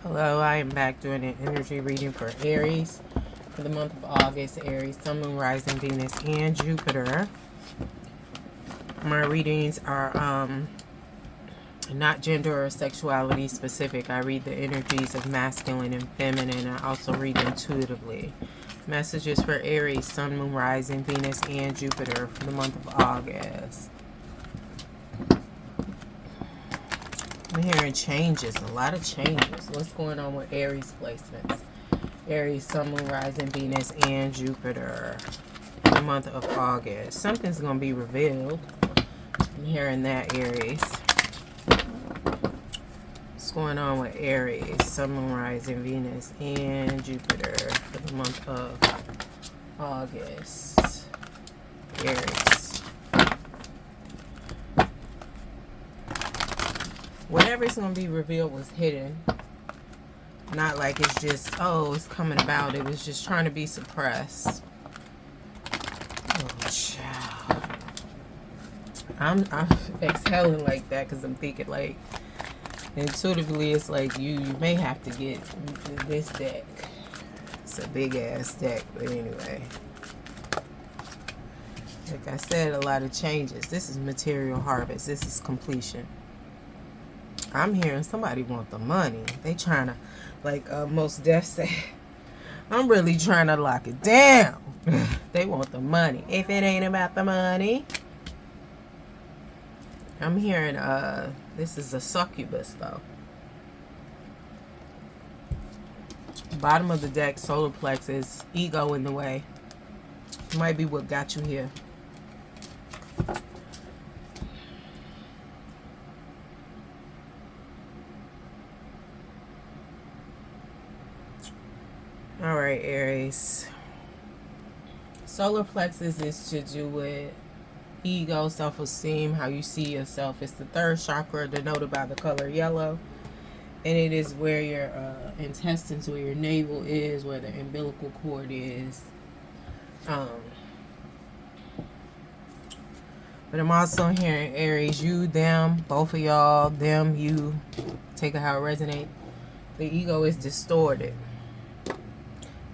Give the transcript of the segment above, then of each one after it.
Hello, I am back doing an energy reading for Aries for the month of August. Aries, Sun, Moon, Rising, Venus, and Jupiter. My readings are not gender or sexuality specific. I read the energies of masculine and feminine. I also read intuitively. Messages for Aries, Sun, Moon, Rising, Venus, and Jupiter for the month of August. I'm hearing changes, a lot of changes. What's going on with Aries placements? Aries, Sun, Moon, Rising, Venus, and Jupiter in the month of August. Something's going to be revealed. I'm hearing that, Aries. What's going on with Aries, Sun, Moon, Rising, Venus, and Jupiter for the month of August? Aries. Whatever's going to be revealed was hidden. Not like it's just, oh, it's coming about. It was just trying to be suppressed. Oh, child. I'm exhaling like that because I'm thinking like, intuitively, it's like you may have to get this deck. It's a big ass deck, but anyway. Like I said, a lot of changes. This is material harvest. This is completion. I'm hearing somebody want the money. They trying to, like Most Def said, I'm really trying to lock it down. They want the money. If it ain't about the money. I'm hearing, this is a succubus, though. Bottom of the deck, solar plexus, ego in the way. Might be what got you here. All right, Aries. Solar plexus is to do with ego, self-esteem, how you see yourself. It's the third chakra denoted by the color yellow. And it is where your intestines, where your navel is, where the umbilical cord is. But I'm also hearing Aries, you, them, both of y'all, them, you. Take it how it resonates. The ego is distorted.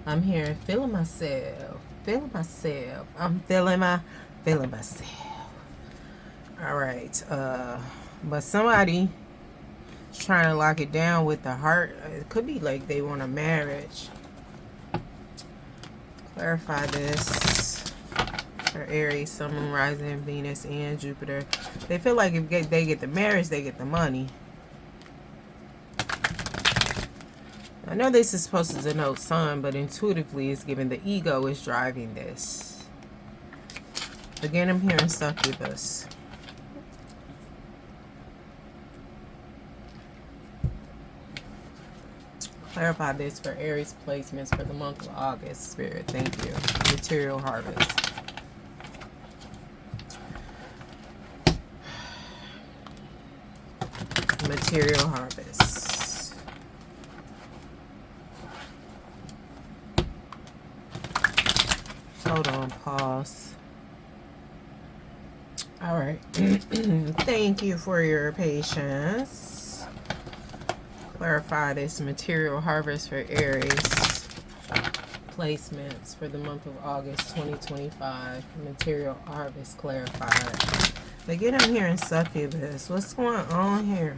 I'm hearing feeling myself. I'm feeling myself. All right. But somebody is trying to lock it down with the heart. It could be like they want a marriage. Clarify this for Aries, Sun, Moon, Rising, Venus, and Jupiter. They feel like if they get the marriage, they get the money. I know this is supposed to denote sun, but intuitively it's given the ego is driving this. Again, I'm hearing succubus. Clarify this for Aries placements for the month of August, Spirit. Thank you. Material harvest. Material harvest. Hold on, pause. All right. Thank you for your patience. Clarify this material harvest for Aries placements for the month of August 2025. Material harvest clarified. Again, I'm hearing succubus. What's going on here?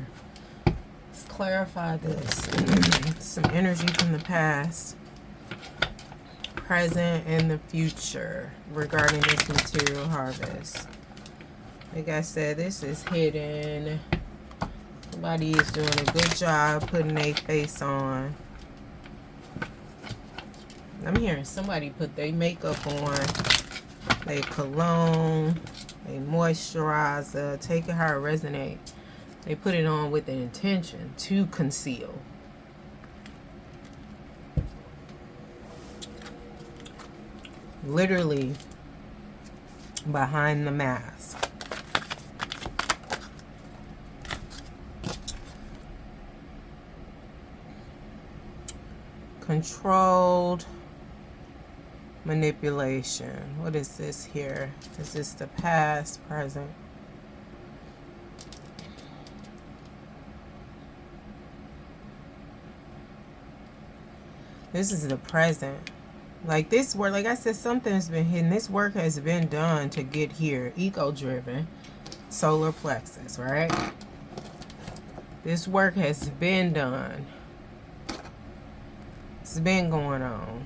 Let's clarify this. Some energy from the past, present, and the future regarding this material harvest. Like I said, this is hidden. Somebody is doing a good job putting their face on. I'm hearing somebody put their makeup on, their cologne, their moisturizer. Take it how it resonates. They put it on with the intention to conceal. Literally behind the mask. Controlled manipulation. What is this here? Is this the past, present? This is the present. Like this work, like I said, something's been hidden. This work has been done to get here. Ego-driven. Solar plexus, right? This work has been done. It's been going on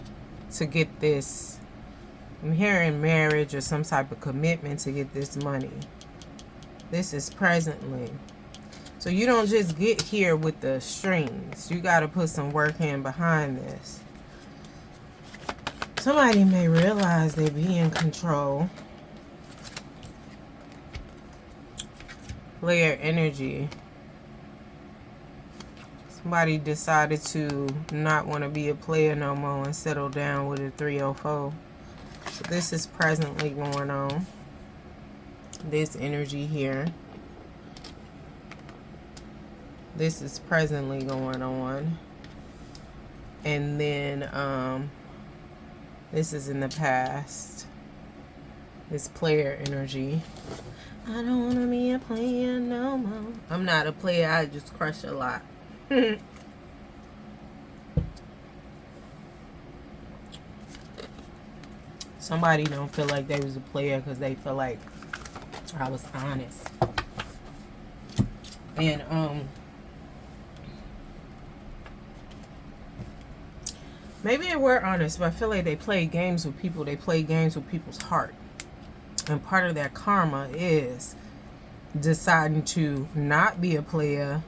to get this. I'm hearing marriage or some type of commitment to get this money. This is presently. So you don't just get here with the strings. You got to put some work in behind this. Somebody may realize they be in control. Player energy. Somebody decided to not want to be a player no more and settle down with a 304. So this is presently going on. This energy here. This is presently going on. And then this is in the past. This player energy. I don't want to be a player no more. I'm not a player. I just crush a lot. Somebody don't feel like they was a player because they feel like I was honest. And maybe they were honest, but I feel like they played games with people. They played games with people's heart. And part of that karma is deciding to not be a player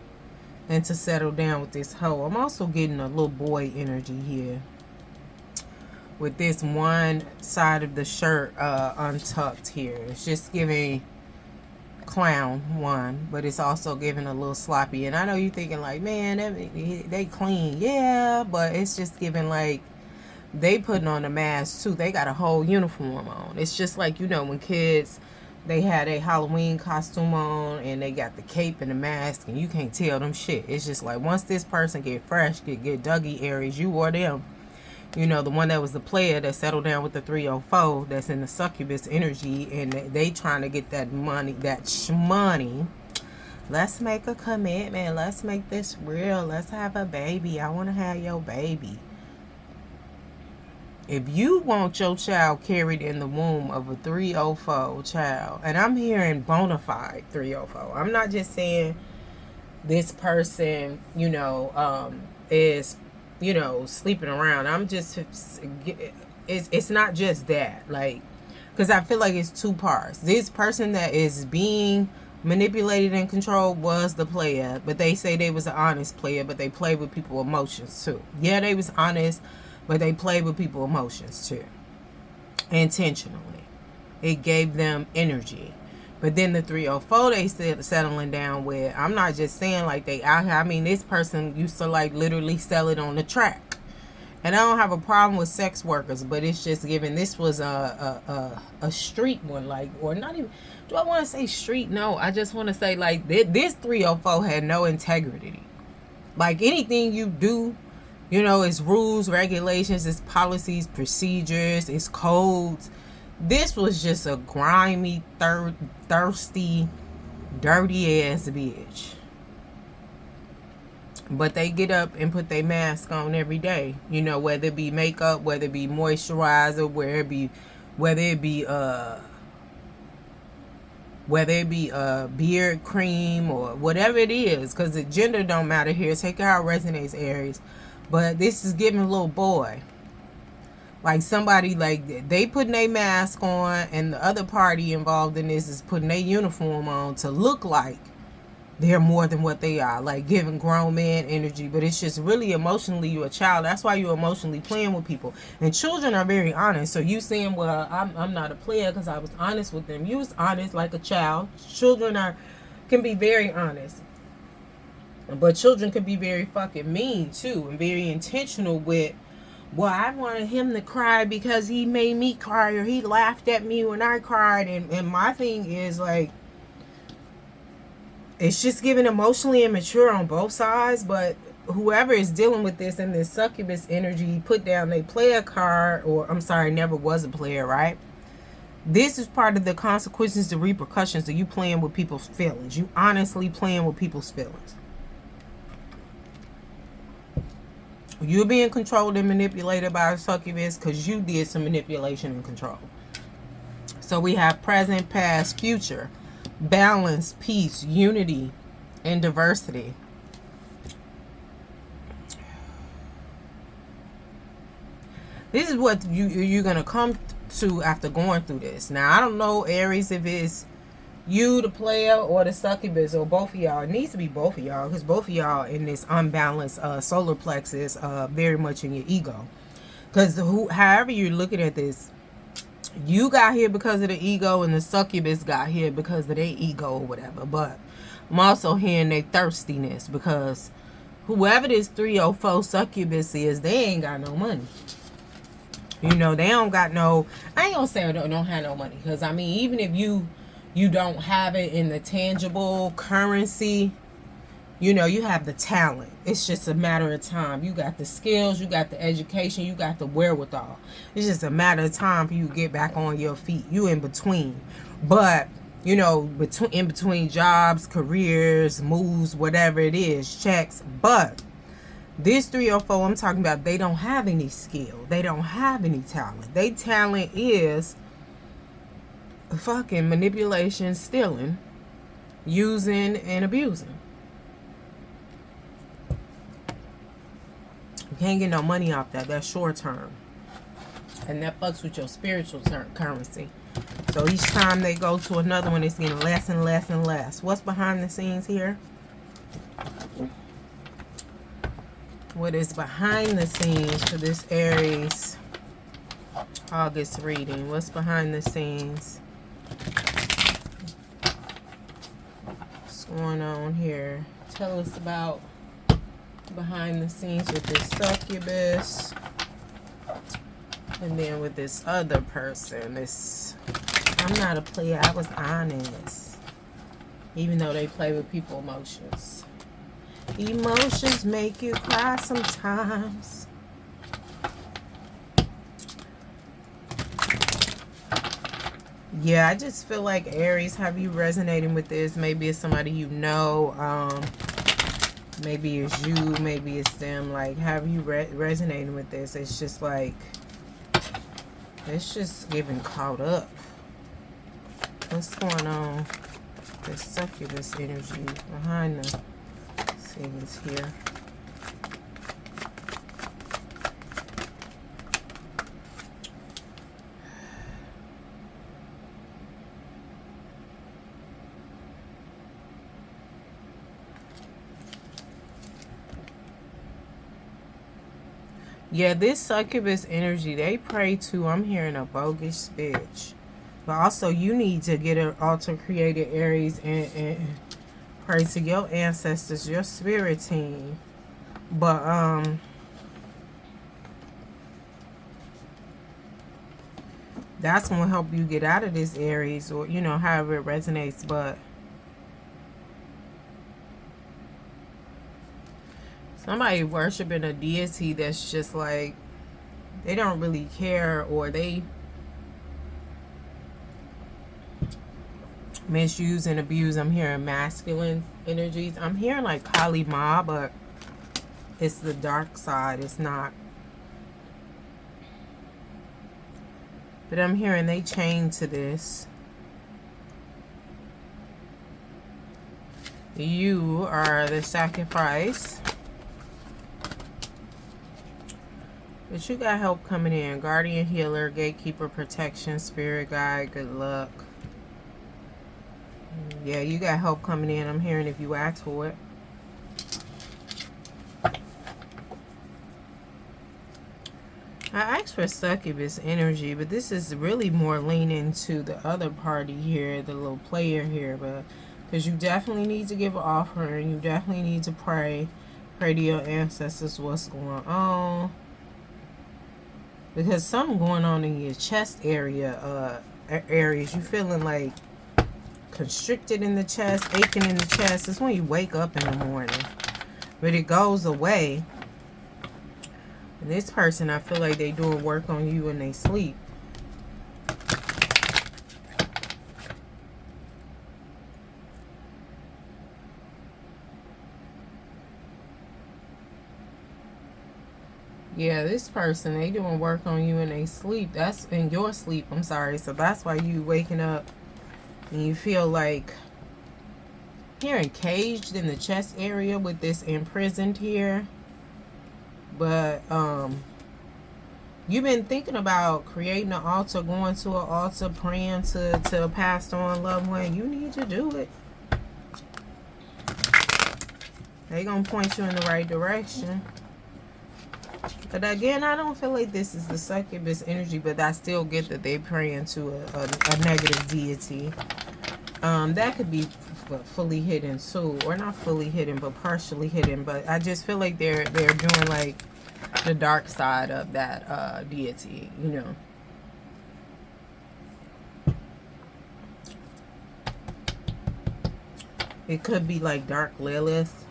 and to settle down with this hoe. I'm also getting a little boy energy here. With this one side of the shirt untucked here. It's just giving clown one, but it's also giving a little sloppy. And I know you're thinking like, man, they clean. Yeah, but it's just giving like they putting on a mask too. They got a whole uniform on. It's just like, you know, when kids, they had a Halloween costume on and they got the cape and the mask and you can't tell them shit. It's just like once this person get fresh, get Dougie Aries, you or them, you know, the one that was the player that settled down with the 304 that's in the succubus energy and they trying to get that money, that shmoney. Let's make a commitment. Let's make this real. Let's have a baby. I want to have your baby. If you want your child carried in the womb of a 304 child, and I'm hearing bona fide 304. I'm not just saying this person, you know, is, you know, sleeping around. I'm just, it's not just that. Like, because I feel like it's two parts. This person that is being manipulated and controlled was the player, but they say they was an honest player, but they played with people's emotions too. Yeah, they was honest, but they played with people's emotions too. Intentionally. It gave them energy. But then the 304 they said settling down with, I'm not just saying like they out here. I mean, this person used to like literally sell it on the track. And I don't have a problem with sex workers, but it's just given this was a street one, like, or not even, do I want to say street? No, I just want to say like this 304 had no integrity. Like anything you do, you know, it's rules, regulations, it's policies, procedures, it's codes. This was just a grimy, thirsty, dirty ass bitch. But they get up and put their mask on every day. You know, whether it be makeup, whether it be moisturizer, whether it be beard cream or whatever it is, because the gender don't matter here. Take it how it resonates, Aries. But this is giving a little boy. Like somebody, like they putting their mask on and the other party involved in this is putting their uniform on to look like they're more than what they are. Like giving grown man energy. But it's just really emotionally, you're a child. That's why you're emotionally playing with people. And children are very honest. So you saying, well, I'm not a player because I was honest with them. You was honest like a child. Children can be very honest. But children can be very fucking mean too. And very intentional with, well, I wanted him to cry because he made me cry, or he laughed at me when I cried. And my thing is like, it's just giving emotionally immature on both sides. But whoever is dealing with this and this succubus energy, put down a player card, or I'm sorry, never was a player, right? This is part of the consequences, the repercussions of you playing with people's feelings. You honestly playing with people's feelings. You're being controlled and manipulated by a succubus because you did some manipulation and control. So we have present, past, future, balance, peace, unity, and diversity. This is what you're going to come to after going through this. Now, I don't know, Aries, if it's you, the player, or the succubus, or both of y'all. It needs to be both of y'all, because both of y'all in this unbalanced solar plexus, very much in your ego. Because however you're looking at this, you got here because of the ego, and the succubus got here because of their ego or whatever. But I'm also hearing their thirstiness, because whoever this 304 succubus is, they ain't got no money. You know, they don't got no, I ain't gonna say they don't have no money, because I mean, even if you don't have it in the tangible currency, you know, you have the talent. It's just a matter of time. You got the skills, you got the education, you got the wherewithal. It's just a matter of time for you to get back on your feet. You in between. But, you know, in between jobs, careers, moves, whatever it is, checks. But this 304, I'm talking about, they don't have any skill. They don't have any talent. Their talent is fucking manipulation, stealing, using, and abusing. You can't get no money off that. That's short term. And that fucks with your spiritual currency. So each time they go to another one, it's getting less and less and less. What's behind the scenes here? What is behind the scenes for this Aries August reading? What's behind the scenes? What's going on here? Tell us about behind the scenes with this succubus, and then with this other person. I'm not a player. I was honest, even though they play with people's emotions. Emotions make you cry sometimes. Yeah, I just feel like Aries, have you resonating with this? Maybe it's somebody you know. Maybe it's you. Maybe it's them. Like, have you resonating with this? It's just like, it's just getting caught up. What's going on? The succubus energy behind the scenes here. Yeah, this succubus energy, they pray to, I'm hearing a bogus bitch. But also, you need to get an altar created, Aries, and pray to your ancestors, your spirit team. But, that's going to help you get out of this, Aries, or, you know, however it resonates. But somebody worshiping a deity that's just like, they don't really care, or they misuse and abuse. I'm hearing masculine energies. I'm hearing like Kali Ma, but it's the dark side. It's not. But I'm hearing they chain to this. You are the sacrifice. But you got help coming in. Guardian, healer, gatekeeper, protection, spirit guide, good luck. Yeah, you got help coming in. I'm hearing if you ask for it. I asked for succubus energy, but this is really more leaning to the other party here, the little player here. But because you definitely need to give an offering. You definitely need to pray. Pray to your ancestors what's going on. Because something going on in your chest area, Aries. You feeling like constricted in the chest, aching in the chest. It's when you wake up in the morning. But it goes away. And this person, I feel like they doing work on you when they sleep. Yeah, this person, they doing work on you in their sleep. That's in your sleep, I'm sorry. So that's why you waking up and you feel like you're encaged in the chest area with this imprisoned here. But you've been thinking about creating an altar, going to an altar, praying to a passed on loved one. You need to do it. They gonna point you in the right direction. But again, I don't feel like this is the succubus energy, but I still get that they praying to a negative deity. That could be fully hidden too, or not fully hidden, but partially hidden. But I just feel like they're doing like the dark side of that deity, you know. It could be like Dark Lilith.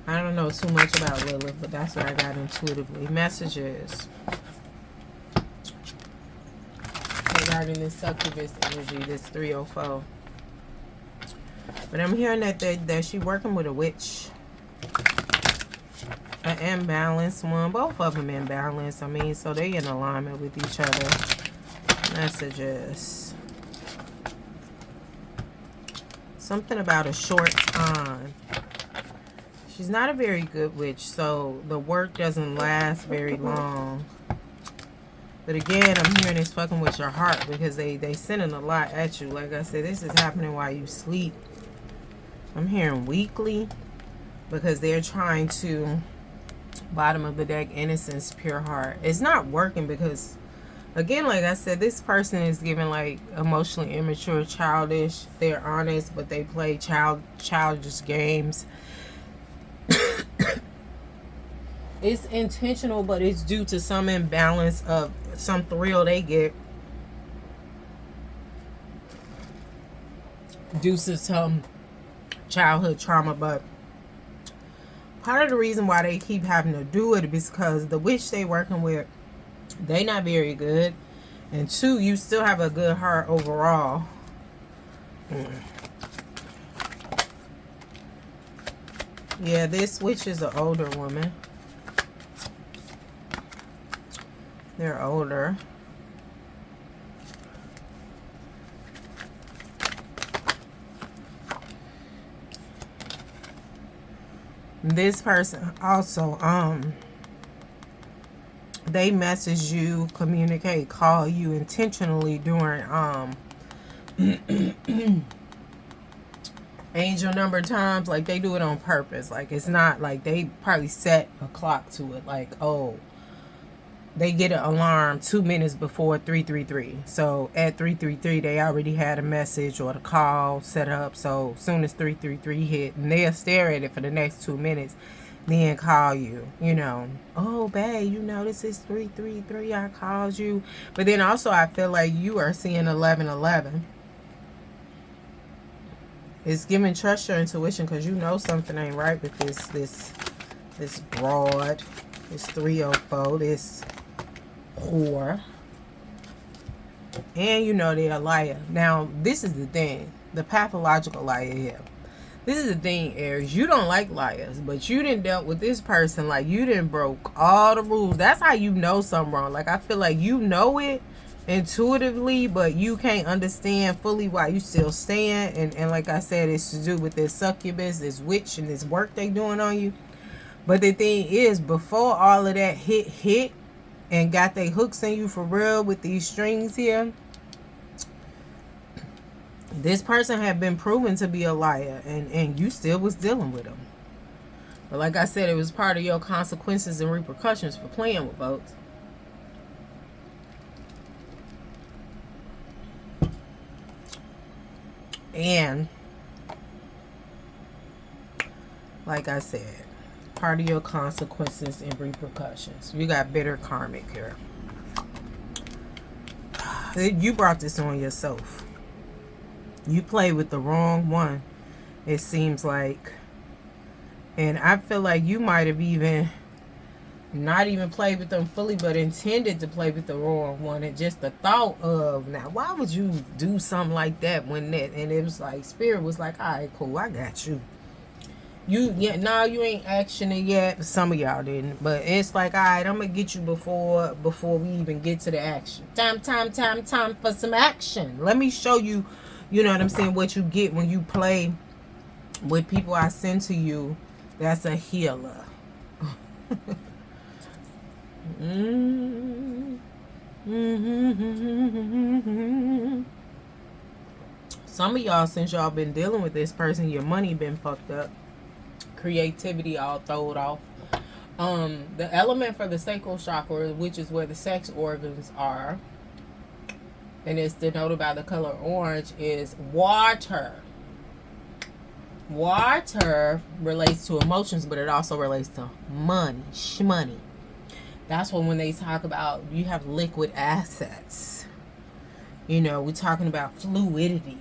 I don't know too much about Lilith, but that's what I got intuitively. Messages regarding this succubus energy, this 304. But I'm hearing that she working with a witch. An imbalanced one. Both of them imbalanced. I mean, so they in alignment with each other. Messages. Something about a short time. She's not a very good witch, so the work doesn't last very long. But again, I'm hearing it's fucking with your heart because they sending a lot at you. Like I said, this is happening while you sleep. I'm hearing weekly because they're trying to, bottom of the deck, innocence, pure heart. It's not working because, again, like I said, this person is giving like emotionally immature, childish. They're honest, but they play childish games. It's intentional, but it's due to some imbalance of some thrill they get due to some childhood trauma. But part of the reason why they keep having to do it is because the witch they working with, they not very good, and two, you still have a good heart overall. Yeah, this witch is an older woman. They're older. This person also, they message you, communicate, call you intentionally during angel number times. Like they do it on purpose. Like it's not like they probably set a clock to it. Like, oh, they get an alarm 2 minutes before 333. So at 333, they already had a message or the call set up. So as soon as 333 hit, and they'll stare at it for the next 2 minutes, then call you, you know. Oh, babe, you know, this is 333. I called you. But then also I feel like you are seeing 1111. It's giving trust your intuition because you know something ain't right with this broad, this 304, this whore, and you know they're a liar. Now this is the thing, the pathological liar here. This is the thing, Aries, you don't like liars, but you didn't dealt with this person like you didn't broke all the rules. That's how you know something wrong. Like I feel like you know it intuitively, but you can't understand fully why you still staying. And like I said, it's to do with this succubus, this witch, and this work they doing on you. But the thing is, before all of that hit and got they hooks in you for real with these strings here, this person had been proven to be a liar, and you still was dealing with them. But like I said, it was part of your consequences and repercussions for playing with folks. And like I said, part of your consequences and repercussions. You got bitter karmic here. You brought this on yourself. You played with the wrong one, it seems like. And I feel like you might have even not even played with them fully, but intended to play with the wrong one. And just the thought of, now, why would you do something like that when that? And it was like, Spirit was like, all right, cool, I got you. You you ain't actioning yet. Some of y'all didn't, but it's like, all right, I'm gonna get you before we even get to the action. Time for some action. Let me show you. You know what I'm saying? What you get when you play with people I send to you. That's a healer. Some of y'all, since y'all been dealing with this person, your money been fucked up. Creativity all throwed off. The element for the sacral chakra, which is where the sex organs are, and it's denoted by the color orange, is water. Water relates to emotions, but it also relates to money, shmoney. That's when they talk about you have liquid assets. You know, we're talking about fluidity.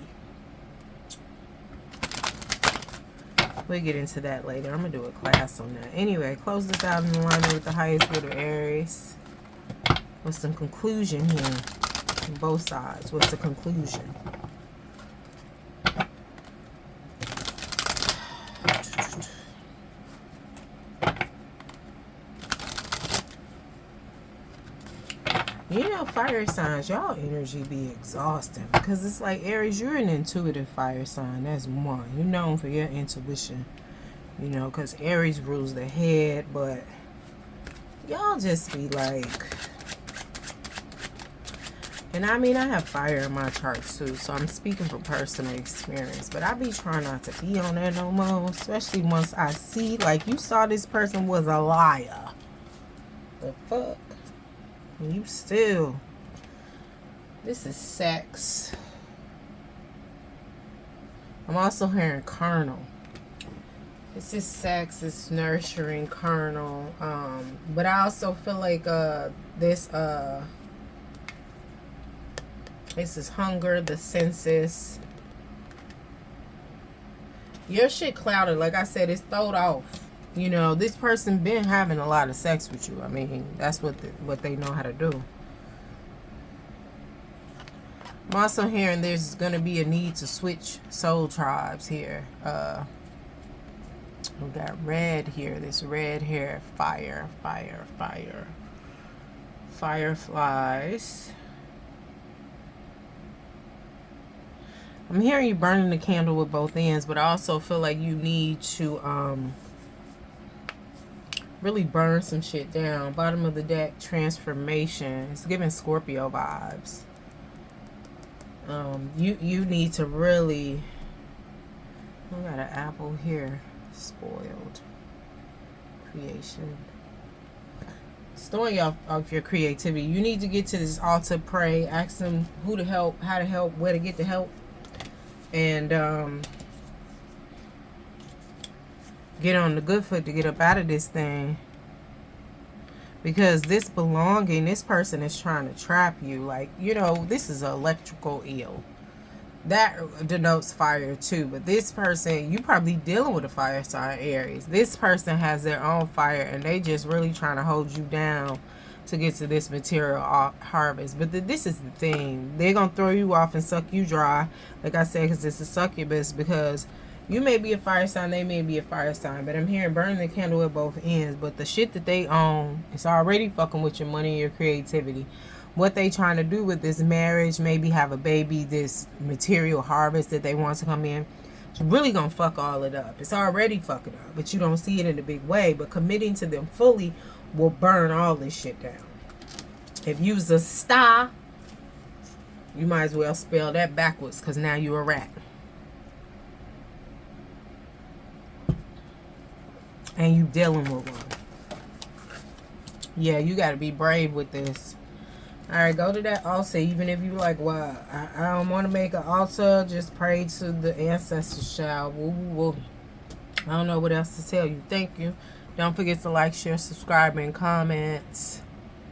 We'll get into that later. I'm going to do a class on that. Anyway, close this out in alignment with the highest good of Aries. What's some conclusion here on both sides? What's the conclusion? You know, fire signs, y'all energy be exhausting. Because it's like, Aries, you're an intuitive fire sign. That's one. You're known for your intuition. You know, because Aries rules the head. But y'all just be like... And I mean, I have fire in my chart too. So I'm speaking from personal experience. But I be trying not to be on there no more. Especially once I see, like, you saw this person was a liar. The fuck? You still, this is sex. I'm also hearing carnal. This is sex, it's nurturing, carnal. But I also feel like this is hunger, the senses. Your shit clouded, like I said, it's throwed off. You know, this person been having a lot of sex with you. I mean, that's what they know how to do. I'm also hearing there's going to be a need to switch soul tribes here. We got red here. This red hair. Fire. Fireflies. I'm hearing you burning the candle with both ends, but I also feel like you need to... really burn some shit down. Bottom of the deck, transformation. It's giving Scorpio vibes. You need to really... We got an apple here. Spoiled. Creation. Throwing you off your creativity. You need to get to this altar, pray, ask them who to help, how to help, where to get the help. And get on the good foot to get up out of this thing. Because this belonging, this person is trying to trap you. Like, you know, this is an electrical eel. That denotes fire too. But this person, you probably dealing with a fire sign, Aries. This person has their own fire and they just really trying to hold you down to get to this material harvest. But this is the thing. They're going to throw you off and suck you dry. Like I said, because it's a succubus. Because you may be a fire sign, they may be a fire sign. But I'm hearing burning the candle at both ends. But the shit that they own is already fucking with your money and your creativity. What they trying to do with this marriage, maybe have a baby, this material harvest that they want to come in, it's really going to fuck all it up. It's already fucking up, but you don't see it in a big way. But committing to them fully will burn all this shit down. If you's a star, you might as well spell that backwards, because now you're a rat. And you dealing with one. Yeah, you got to be brave with this. Alright, go to that altar. Even if you like, well, I don't want to make an altar, just pray to the ancestors, child. Woo, woo, woo. I don't know what else to tell you. Thank you. Don't forget to like, share, subscribe, and comment.